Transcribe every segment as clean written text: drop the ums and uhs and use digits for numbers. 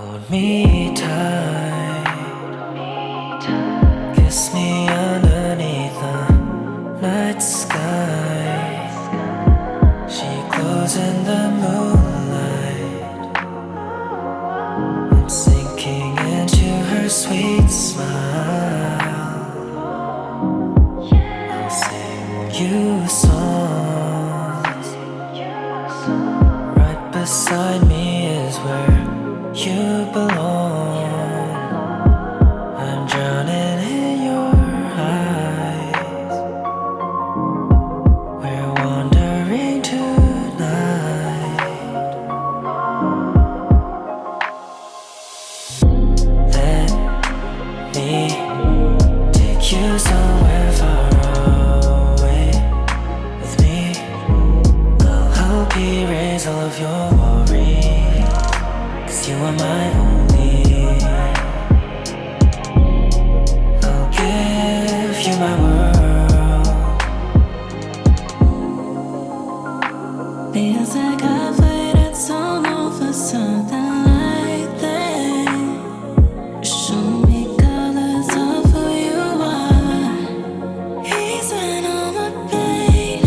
Hold me tight, kiss me underneath the night sky. She glows in the moonlight. I'm sinking into her sweet smile. I'll sing you songs. Right beside me is where you belong. I'm drowning in your eyes. We're wandering tonight. Let me take you somewhere far away with me. I'll help erase all of your worries, 'cause you are my only. I'll give you my world. Feels like I've waited so long for something like that. Show me colors of who you are. Easing all my pain.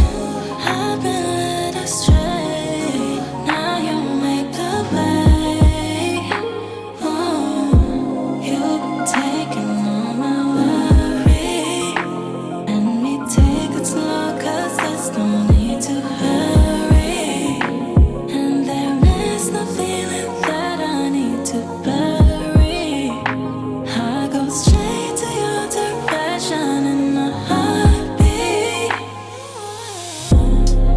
I've been led astray. Now you make the way. Oh, you've taken all my worry. Let me take it slow, 'cause there's no need to hurry. And there is no feeling that I need to bury. I go straight to your direction in a heartbeat.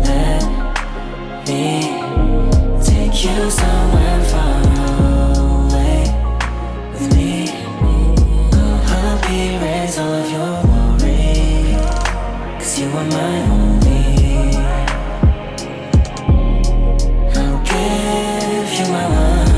Let me take you somewhere far away with me. I'll help erase all of your worries, 'cause you are my only. I'll give you my world.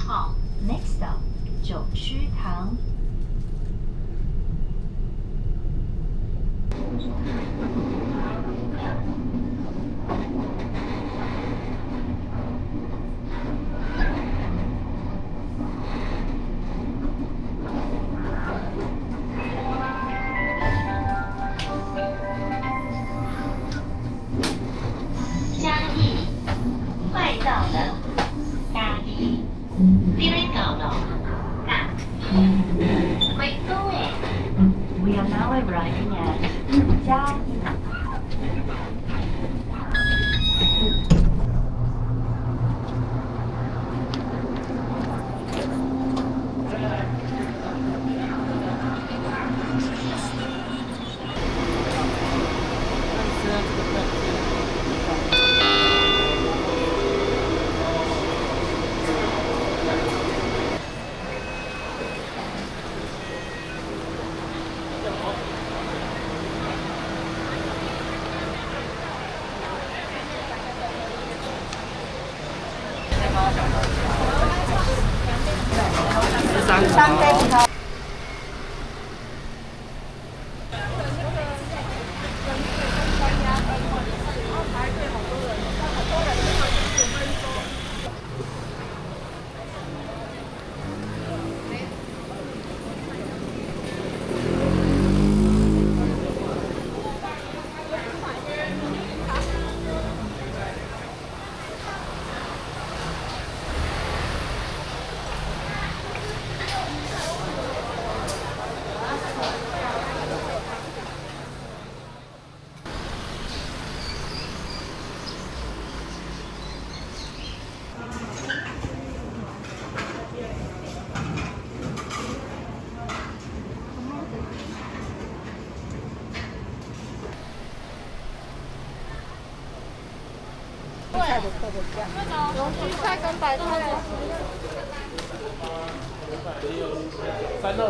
号 ，Next stop 九曲堂。嘉义，快到了，嘉义，你来到了，嘉义，回各位 ，We are now arriving at 嘉义。龙须菜跟白菜。3肉。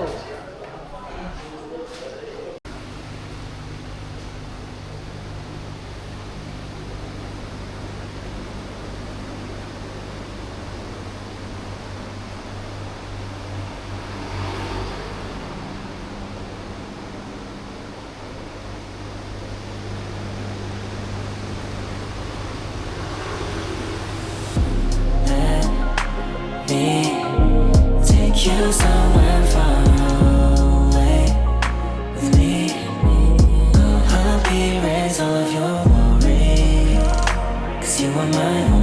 me take you somewhere far away with me. I'll erase all of your worries, 'cause you are my